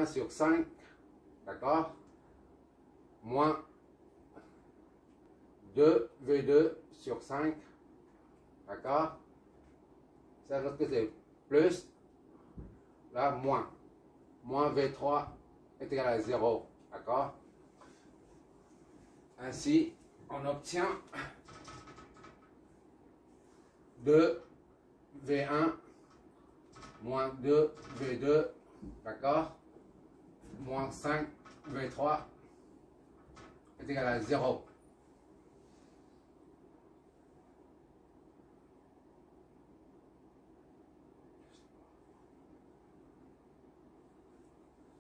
1 sur 5, d'accord, moins 2V2 sur 5, d'accord, ça de l'autre côté, plus, là, moins V3 est égal à 0, d'accord. Ainsi, on obtient 2V1 moins 2V2, d'accord, moins 5V3 est égal à 0.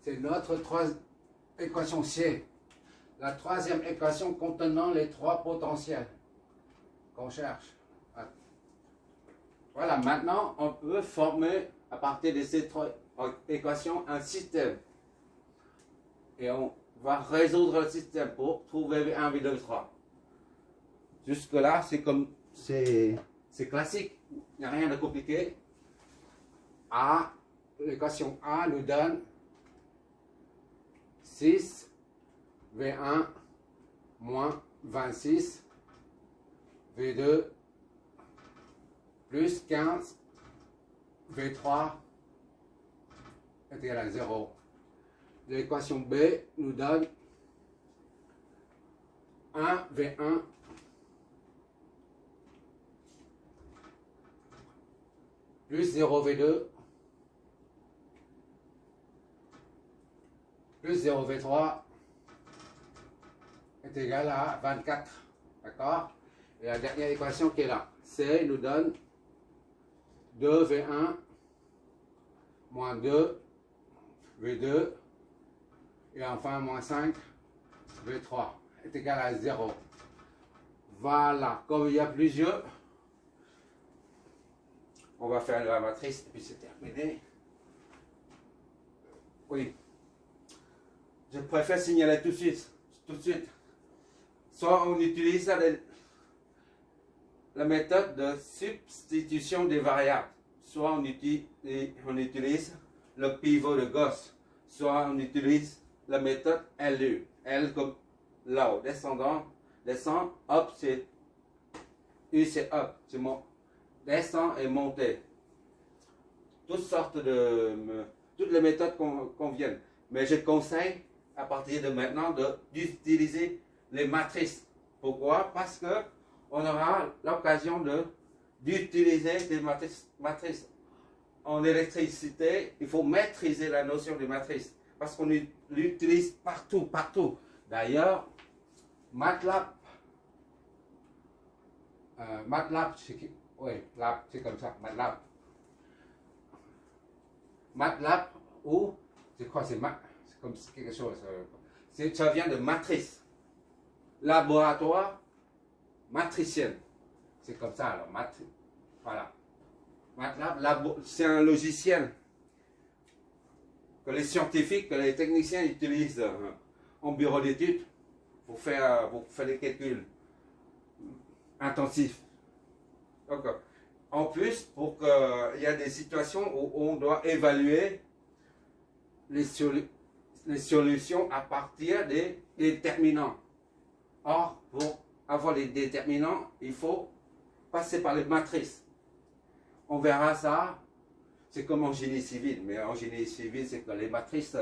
C'est notre équation C. La troisième équation contenant les trois potentiels qu'on cherche. Voilà, maintenant on peut former à partir de ces trois équations un système. Et on va résoudre le système pour trouver V1, V2, V3. Jusque-là, c'est classique, il n'y a rien de compliqué. L'équation A nous donne 6 V1 moins 26 V2 plus 15 V3 est égal à 0. L'équation B nous donne 1 V1 plus 0 V2 plus 0 V3 est égal à 24. D'accord? Et la dernière équation qui est là, C nous donne 2 V1 moins 2 V2 et enfin moins 5 V3 est égal à 0. Voilà, comme il y a plusieurs, on va faire la matrice et puis c'est terminé. Oui, je préfère signaler tout de suite. Soit on utilise la méthode de substitution des variables, soit on utilise le pivot de Gauss, soit on utilise la méthode LU. L comme là-haut, descendant, descend, up c'est U c'est up, c'est mon descend et monter. Toutes les méthodes conviennent, mais je conseille à partir de maintenant d'utiliser les matrices. Pourquoi? Parce que on aura l'occasion d'utiliser des matrices. En électricité, il faut maîtriser la notion de matrice parce qu'on l'utilise partout. D'ailleurs, MATLAB, c'est comme ça, MATLAB ou je crois que c'est comme quelque chose, ça vient de matrice, laboratoire matricienne, c'est comme ça alors, voilà. MATLAB, c'est un logiciel que les scientifiques, que les techniciens utilisent en bureau d'études pour faire des calculs intensifs. Donc, en plus, il y a des situations où on doit évaluer les solutions à partir des déterminants. Or, pour avoir les déterminants, il faut passer par les matrices. On verra ça, c'est comme en génie civil, mais en génie civil, c'est que les matrices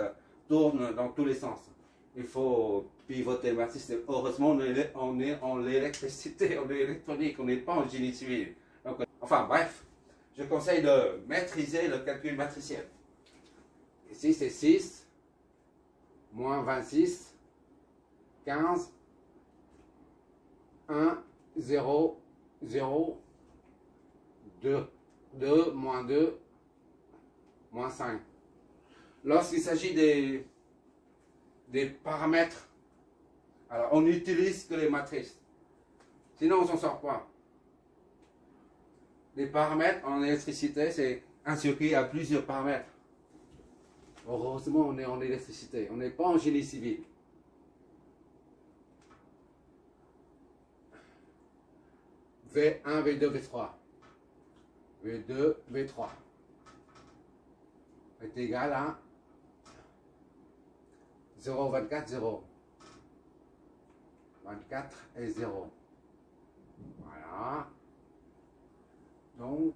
tournent dans tous les sens. Il faut pivoter les matrices. Heureusement, on est en l'électricité, en électronique, on n'est pas en génie civil. Donc, enfin bref, je conseille de maîtriser le calcul matriciel. Ici, c'est 6, moins 26, 15, 1, 0, 0, 2, 2, moins 2, moins 5. Lorsqu'il s'agit des paramètres, alors on n'utilise que les matrices. Sinon, on s'en sort pas. Les paramètres en électricité, c'est un circuit à plusieurs paramètres. Heureusement, on est en électricité, on n'est pas en génie civil. V1, V2, V3. V2, V3 est égal à 0, 24, 0. 24 et 0. Voilà. Donc,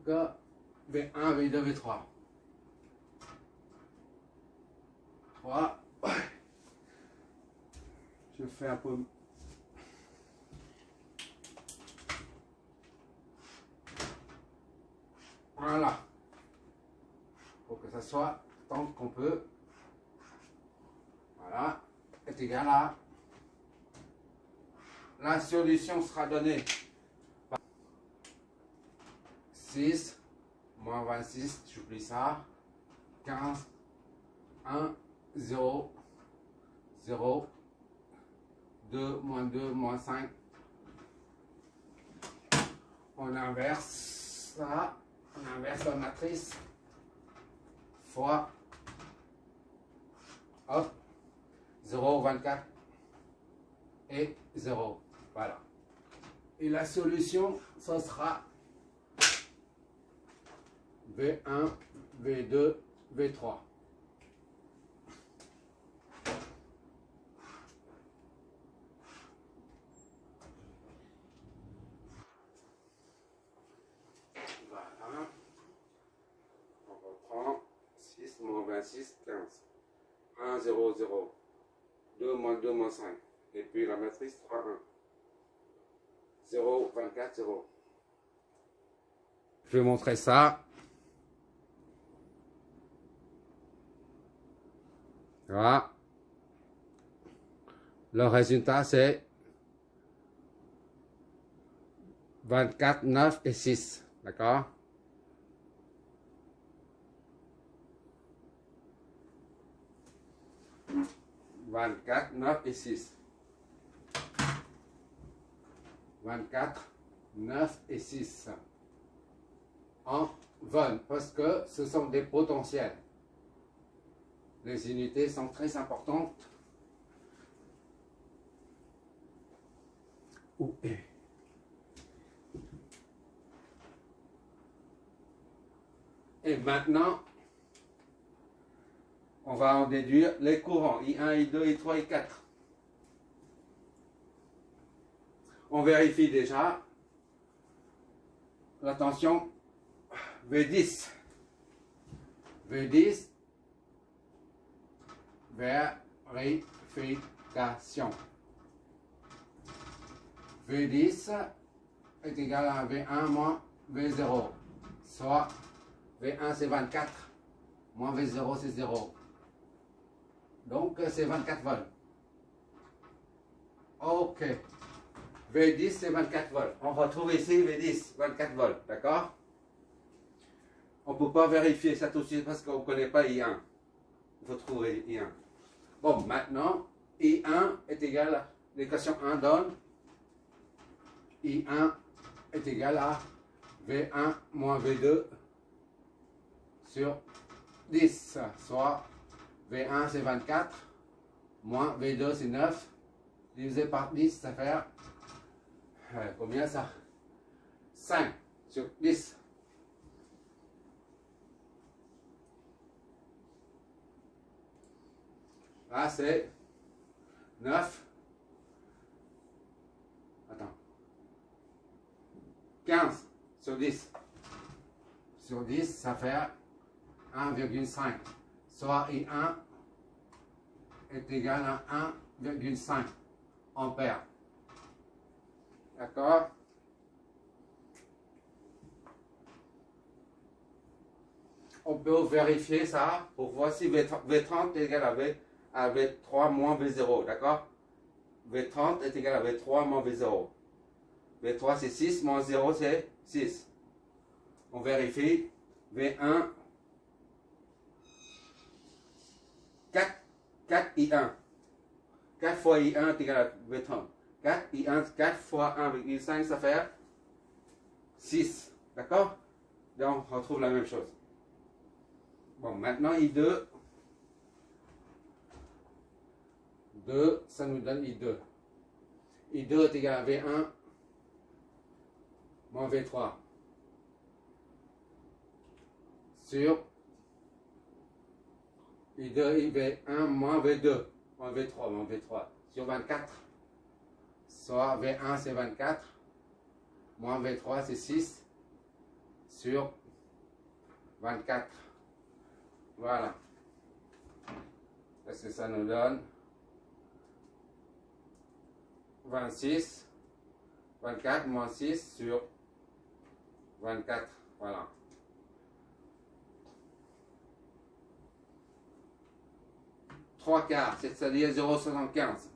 V1, V2, V3. 3. Je fais un peu. Voilà. Pour que ça soit tant qu'on peut. Voilà. Est égal à. La solution sera donnée par 6 moins 26, j'oublie ça. 15, 1, 0, 0, 2, moins 2, moins 5. On inverse ça. On inverse la matrice. Fois. Hop. 0, 24 et 0. Voilà. Et la solution, ce sera V1, V2, V3. Voilà. On reprend 6 moins 26, 15. 1, 0, 0. 2 moins 2 moins 5. Et puis la matrice 3, 1. 0, 24, 0. Je vais montrer ça. Voilà. Le résultat, c'est 24, 9 et 6. D'accord? « 24, 9 et 6. 24, 9 et 6. En volts, parce que ce sont des potentiels. Les unités sont très importantes. Où est? Et maintenant, on va en déduire les courants, I1, I2, I3, I4. On vérifie déjà la tension V10. V10, vérification. V10 est égal à V1 moins V0. Soit V1 c'est 24, moins V0 c'est 0. Donc c'est 24 volts. Ok. V10 c'est 24 volts. On retrouve ici V10, 24 volts. D'accord? On ne peut pas vérifier ça tout de suite parce qu'on ne connaît pas I1. Il faut trouver I1. Bon, maintenant, I1 est égal à l'équation 1 donne I1 est égal à V1 moins V2 sur 10, soit V1 c'est 24, moins V2 c'est 9, divisé par 10, ça fait combien ça? 5 sur 10. Là c'est 9. Attends. 15 sur 10. Sur 10, ça fait 1,5. Soit I1 est égal à 1,5 ampères. D'accord? On peut vérifier ça pour voir si V30 est égal à V3 moins V0. D'accord? V30 est égal à V3 moins V0. V3 c'est 6, moins 0 c'est 6. On vérifie. V1, 4 I1. 4 fois I1 est égal à V30. 4 I1, 4 fois 1,5, ça fait 6. D'accord? Donc, on retrouve la même chose. Bon, maintenant I2. 2, ça nous donne I2. I2 est égal à V1 moins V3 sur I2 IV1 moins V2. On moins V3, moins V3 sur 24. Soit V1 c'est 24, moins V3 c'est 6 sur 24. Voilà. Est-ce que ça nous donne 26, 24 moins 6 sur 24. Voilà. Trois quarts, c'est-à-dire 0,75.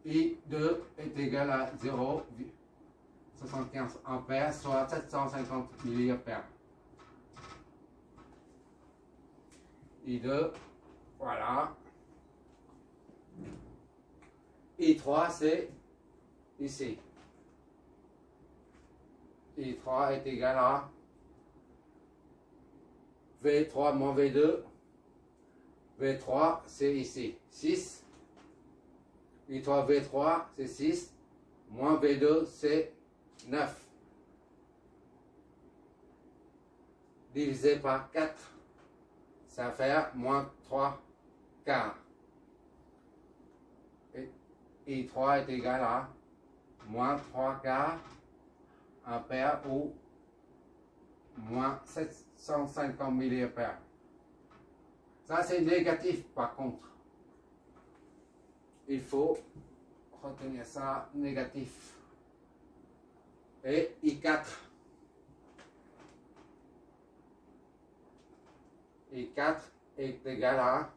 I2 est égal à 0,75 ampères, soit 750 milliampères. I2, voilà. I3, c'est ici. I3 est égal à V3 moins V2. V3, c'est ici. 6. I3, V3, c'est 6. Moins V2, c'est 9. Divisé par 4, ça fait moins 3 quarts. Et I3 est égal à moins 3 quarts ampères ou moins 750 milliampères. Ça, c'est négatif par contre. Il faut retenir ça négatif. Et I4. I4 est égal à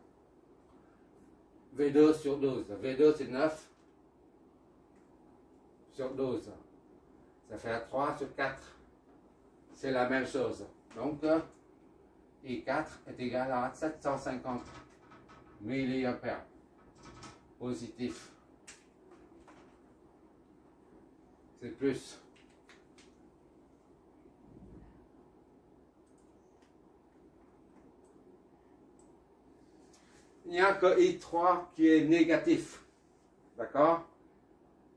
V2 sur 12. V2 c'est 9 sur 12. Ça fait 3 sur 4. C'est la même chose. Donc, I4 est égal à 750 milliampères. Positif. C'est plus. Il n'y a que I3 qui est négatif. D'accord?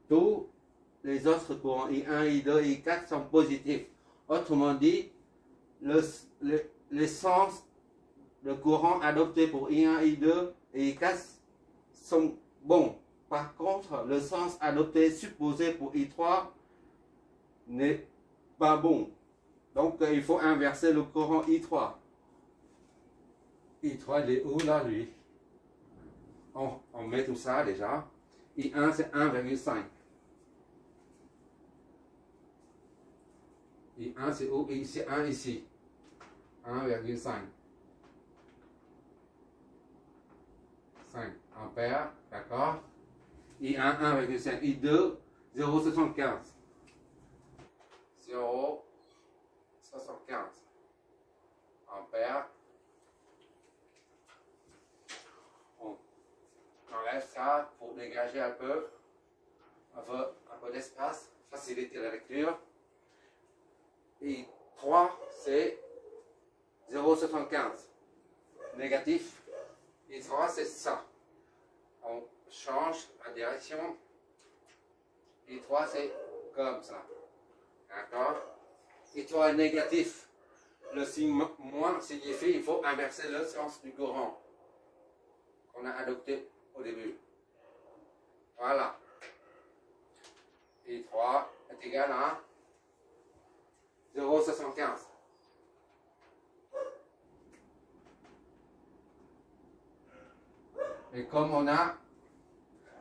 Tous les autres courants, I1, I2, I4 sont positifs. Autrement dit, les sens de courant adoptés pour I1, I2 et I4 sont bons. Par contre, le sens adopté supposé pour I3 n'est pas bon. Donc, il faut inverser le courant I3. I3, il est où là, lui? On met tout ça déjà. I1, c'est 1,5. I1, c'est où? C'est 1 ici. 1,5. 5 ampères, d'accord? I1, 1,5. I2, 0,75. 0,75 ampères. On enlève ça pour dégager un peu d'espace, faciliter la lecture. Et 3, c'est 0,75. Négatif. Et 3, c'est ça. On change la direction. Et 3, c'est comme ça. D'accord? Et 3 est négatif. Le signe moins signifie qu'il faut inverser le sens du courant qu'on a adopté au début. Voilà. Et 3 est égal à 0,75. Et comme on a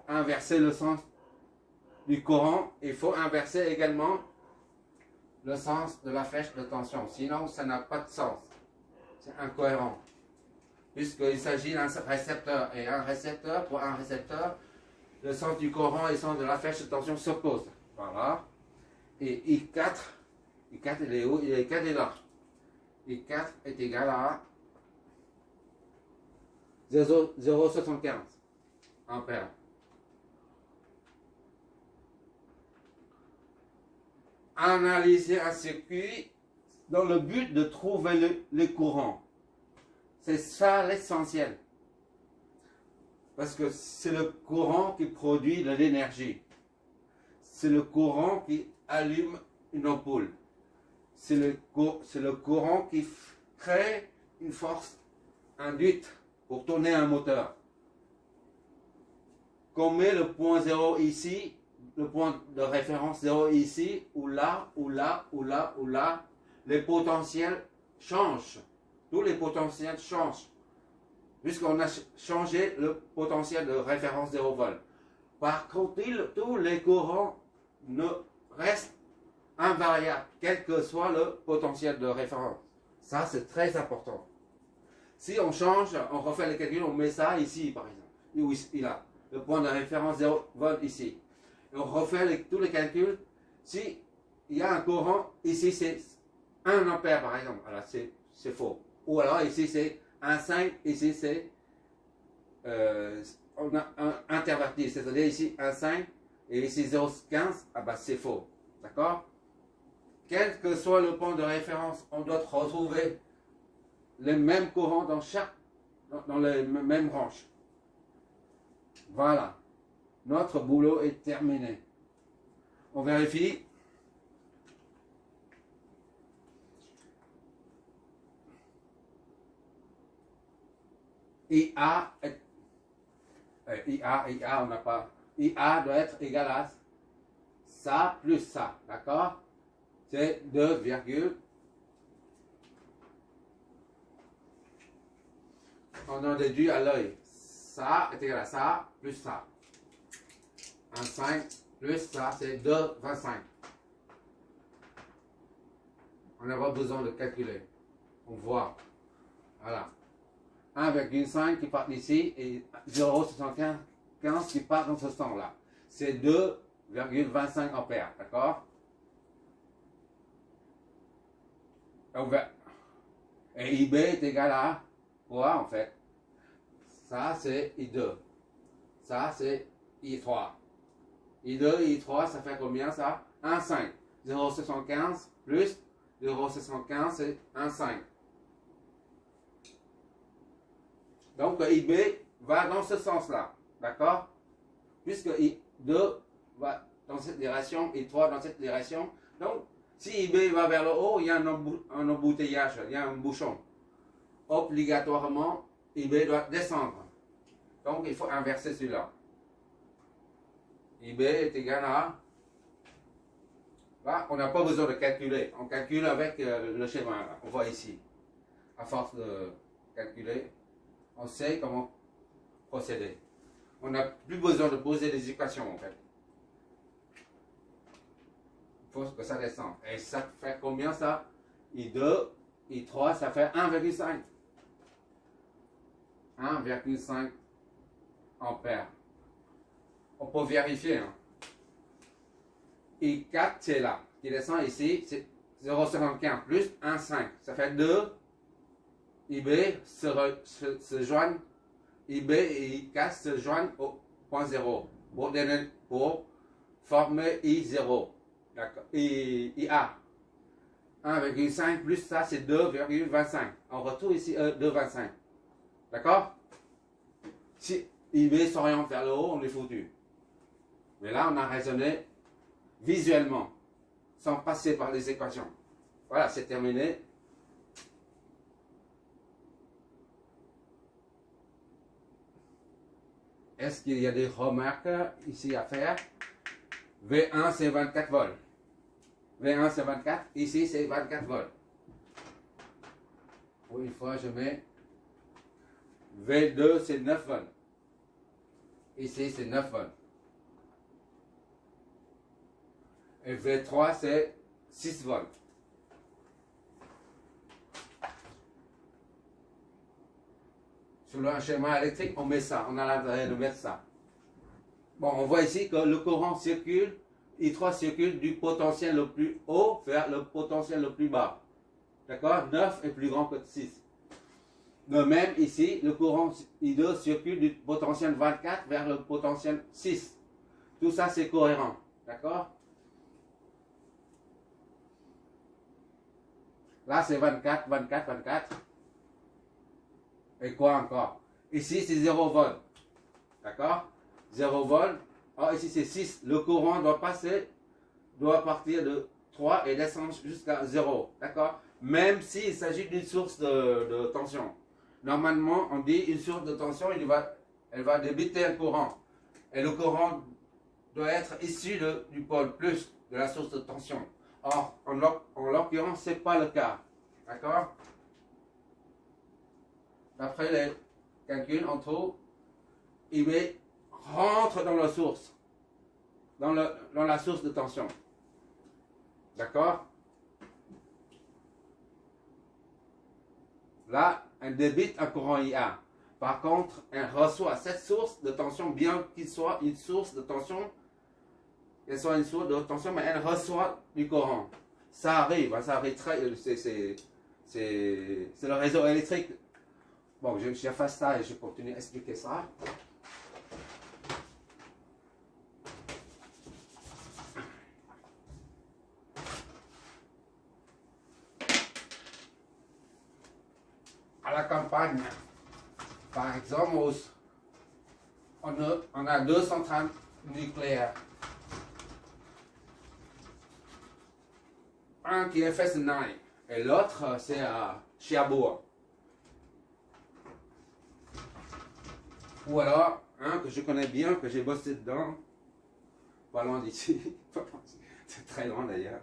inversé le sens du courant, il faut inverser également le sens de la flèche de tension. Sinon, ça n'a pas de sens. C'est incohérent. Puisqu'il s'agit d'un récepteur. Et un récepteur, pour un récepteur, le sens du courant et le sens de la flèche de tension s'opposent. Voilà. Et I4, I4 il est où? I4 est là. I4 est égal à 0,75 ampères. Analyser un circuit dans le but de trouver le courant. C'est ça l'essentiel. Parce que c'est le courant qui produit de l'énergie. C'est le courant qui allume une ampoule. c'est le courant qui crée une force induite pour tourner un moteur. Qu'on met le point 0 ici, le point de référence 0 ici, ou là, ou là, ou là, ou là, les potentiels changent. Tous les potentiels changent. Puisqu'on a changé le potentiel de référence 0 volt. Par contre, tous les courants ne restent invariables, quel que soit le potentiel de référence. Ça, c'est très important. Si on change, on refait les calculs, on met ça ici, par exemple. Ou ici, là. Le point de référence 0 volt ici. Et on refait tous les calculs. Si il y a un courant, ici c'est 1 ampère, par exemple. Alors, c'est faux. Ou alors, ici c'est 1,5, ici c'est on a un interverti, c'est-à-dire ici 1,5 et ici 0,15, ah bah c'est faux. D'accord? Quel que soit le point de référence, on doit retrouver les mêmes courants dans les mêmes branches. Voilà. Notre boulot est terminé. On vérifie. IA, on n'a pas. IA doit être égal à ça plus ça. D'accord? C'est 2, on a déduit à l'œil. Ça est égal à ça plus ça. 1,5 plus ça, c'est 2,25. On n'a pas besoin de calculer. On voit. Voilà. 1,5 qui part d'ici et 0,75 qui part dans ce sens-là. C'est 2,25 ampères. D'accord? Et IB est égal à quoi en fait? Ça c'est I2. Ça c'est I3. I2 et I3 ça fait combien ça? 1,5. 0,75 plus 0,75 c'est 1,5. Donc IB va dans ce sens-là. D'accord? Puisque I2 va dans cette direction, I3 dans cette direction. Donc si IB va vers le haut, il y a un embouteillage, il y a un bouchon. Obligatoirement, IB doit descendre. Donc il faut inverser celui-là. IB est égal à... Là, on n'a pas besoin de calculer. On calcule avec le schéma. Là. On voit ici. À force de calculer, on sait comment procéder. On n'a plus besoin de poser des équations en fait. Il faut que ça descende. Et ça fait combien ça? I2, I3, ça fait 1,5. 1,5 ampères. On peut vérifier. Hein. I4, c'est là. Qui descend ici, c'est 0,75 plus 1,5. Ça fait 2. IB se joignent. IB et I4 se joignent au point 0 pour former I0. D'accord. IA. 1,5 plus ça, c'est 2,25. On retrouve ici 2,25. D'accord? Si IB s'oriente vers le haut, on est foutu. Mais là, on a raisonné visuellement, sans passer par les équations. Voilà, c'est terminé. Est-ce qu'il y a des remarques ici à faire? V1, c'est 24 volts. V1, c'est 24. Ici, c'est 24 volts. Pour une fois, je mets V2, c'est 9 volts. Ici, c'est 9 volts. Et V3, c'est 6 volts. Sur un schéma électrique, on met ça. On a l'intérêt de mettre ça. Bon, on voit ici que le courant circule, I3 circule du potentiel le plus haut vers le potentiel le plus bas. D'accord? 9 est plus grand que 6. De même, ici, le courant I2 circule du potentiel 24 vers le potentiel 6. Tout ça, c'est cohérent. D'accord? Là, c'est 24, 24, 24. Et quoi encore? Ici, c'est 0 volt. D'accord? 0 volt. Oh, ici, c'est 6. Le courant doit partir de 3 et descendre jusqu'à 0. D'accord? Même s'il s'agit d'une source de tension. Normalement, on dit une source de tension, elle va débiter un courant. Et le courant doit être issu du pôle plus de la source de tension. Or, en l'occurrence, ce n'est pas le cas. D'accord? D'après les calculs, on trouve IB rentre dans la source. Dans la source de tension. D'accord? Là, elle débite un courant IA. Par contre, elle reçoit cette source de tension, bien qu'il soit une source de tension, mais elle reçoit du courant. Ça arrive très. C'est le réseau électrique. Bon, j'efface ça et je continue à expliquer ça. À la campagne, par exemple, on a 2 centrales nucléaires. Un qui est Fessenheim et l'autre c'est à Cherbourg. Ou alors, un que je connais bien, que j'ai bossé dedans, pas loin d'ici, c'est très loin d'ailleurs.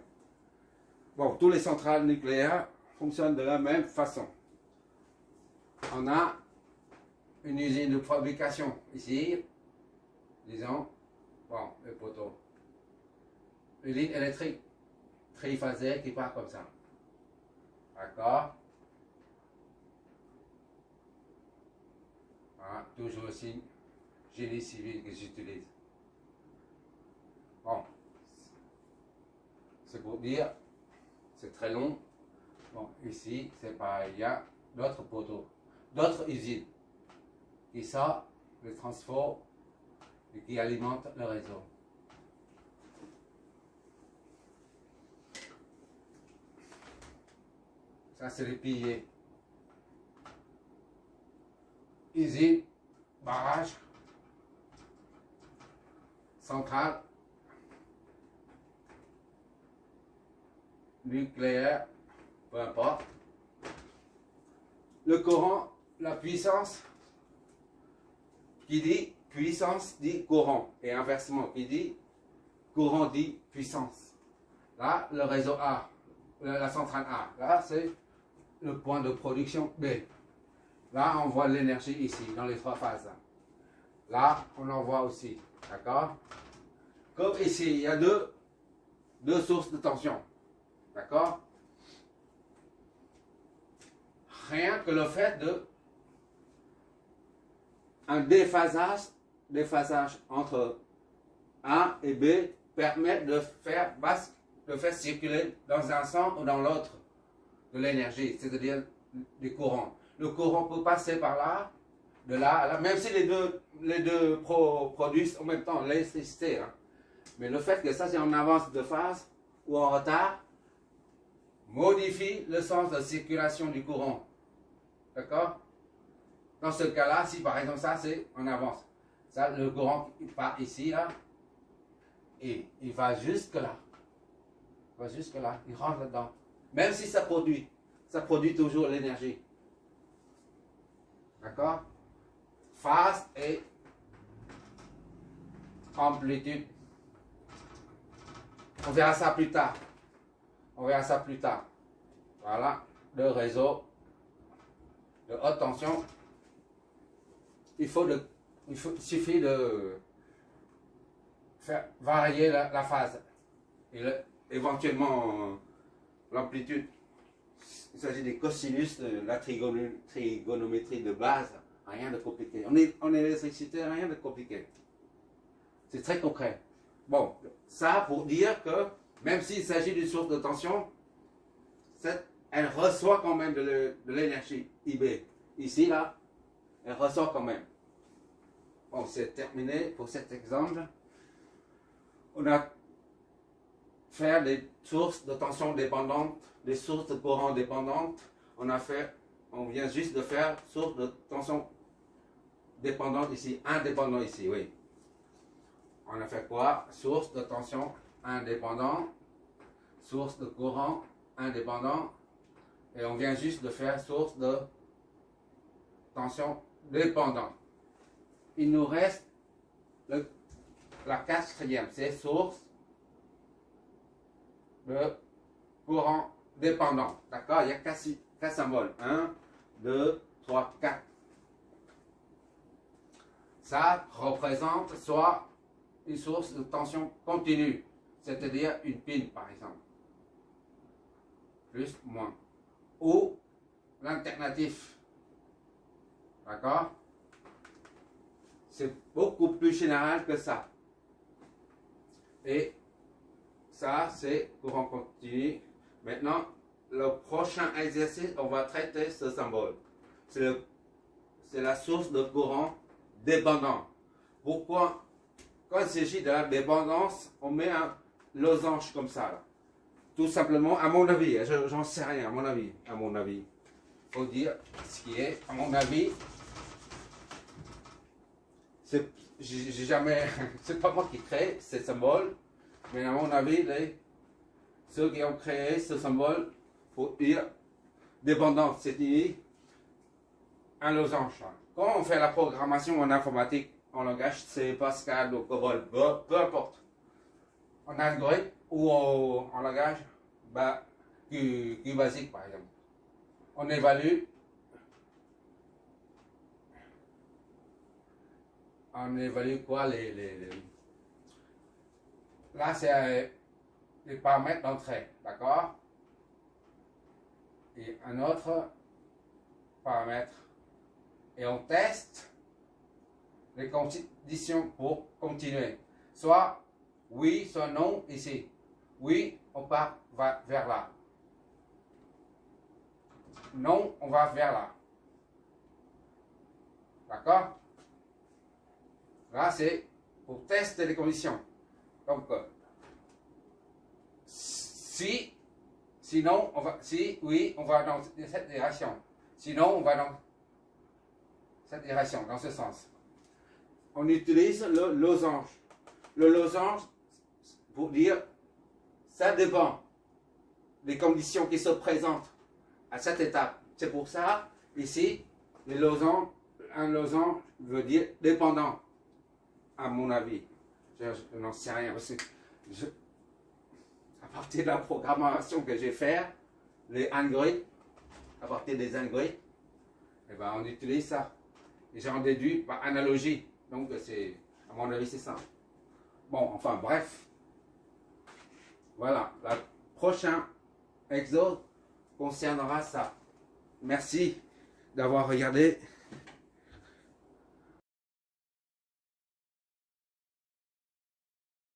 Bon, tous les centrales nucléaires fonctionnent de la même façon. On a une usine de fabrication ici, disons, bon, le poteau. Une ligne électrique triphasée qui part comme ça. D'accord? Voilà, toujours aussi génie civil que j'utilise. Bon, c'est pour dire, c'est très long. Bon, ici, c'est pareil, il y a d'autres poteaux, d'autres usines qui sortent le transport et qui alimentent le réseau. Ça, c'est les piliers. Usine, barrage, centrale, nucléaire, peu importe. Le courant, la puissance, qui dit puissance dit courant. Et inversement, qui dit courant dit puissance. Là, le réseau A, la centrale A. Là, c'est le point de production B. Là, on voit l'énergie ici, dans les 3 phases. Là, on en voit aussi. D'accord? Comme ici, il y a deux sources de tension. D'accord? Rien que le fait de un déphasage entre A et B permet de faire circuler dans un sens ou dans l'autre de l'énergie, c'est-à-dire du courant. Le courant peut passer par là, de là à là, même si les deux produisent en même temps l'électricité. Hein. Mais le fait que ça c'est en avance de phase ou en retard modifie le sens de circulation du courant. D'accord? Dans ce cas-là, si par exemple ça c'est en avance, ça le courant il part ici là et il va jusque là. Il va jusque là, il rentre là-dedans. Même si ça produit toujours l'énergie. D'accord? Phase et amplitude. On verra ça plus tard. Voilà, le réseau de haute tension. Il suffit de faire varier la phase et éventuellement l'amplitude. Il s'agit des cosinus de la trigonométrie de base, rien de compliqué. En électricité, rien de compliqué. C'est très concret. Bon, ça pour dire que même s'il s'agit d'une source de tension, elle reçoit quand même de l'énergie IB. Ici, là, elle reçoit quand même. Bon, c'est terminé pour cet exemple. On a fait des sources de tension dépendantes, des sources de courant dépendantes. On vient juste de faire source de tension dépendante ici, indépendant ici, oui. On a fait quoi? Source de tension indépendante. source de courant indépendant. Et on vient juste de faire source de tension dépendante. Il nous reste la quatrième, c'est source de courant dépendant. D'accord? Il y a 4 symboles. 1, 2, 3, 4. Ça représente soit une source de tension continue, c'est-à-dire une pile par exemple. Plus, moins. Ou l'alternatif. D'accord? C'est beaucoup plus général que ça. Et ça, c'est courant continu. Maintenant, le prochain exercice, on va traiter ce symbole. C'est la source de courant dépendant. Pourquoi? Quand il s'agit de la dépendance, on met un losange comme ça. Là. Tout simplement, à mon avis, j'en sais rien, à mon avis. Il faut dire ce qui est, à mon avis, j'ai jamais, c'est pas moi qui crée ces symboles, mais à mon avis, ceux qui ont créé ce symbole, pour dire dépendance, c'est-à-dire un losange. Là. Quand on fait la programmation en informatique, en langage C, Pascal ou COBOL, peu importe, en algorithme ou en langage Q basique par exemple, on évalue quoi là c'est les paramètres d'entrée, d'accord, et un autre paramètre, et on teste les conditions pour continuer, soit oui, soit non ici. Oui, on va vers là. Non, on va vers là. D'accord? Là, c'est pour tester les conditions. Donc, sinon, si oui, on va dans cette direction. Sinon, on va dans cette direction, dans ce sens. On utilise le losange. Le losange, pour dire, ça dépend des conditions qui se présentent à cette étape. C'est pour ça, ici, un losange veut dire dépendant, à mon avis. Je n'en sais rien, parce que à partir de la programmation que j'ai faite, les algorithmes, à partir des algorithmes, eh ben, on utilise ça. Et j'en déduis par analogie. Donc, à mon avis, c'est ça. Bon, enfin, bref. Voilà, le prochain exo concernera ça. Merci d'avoir regardé.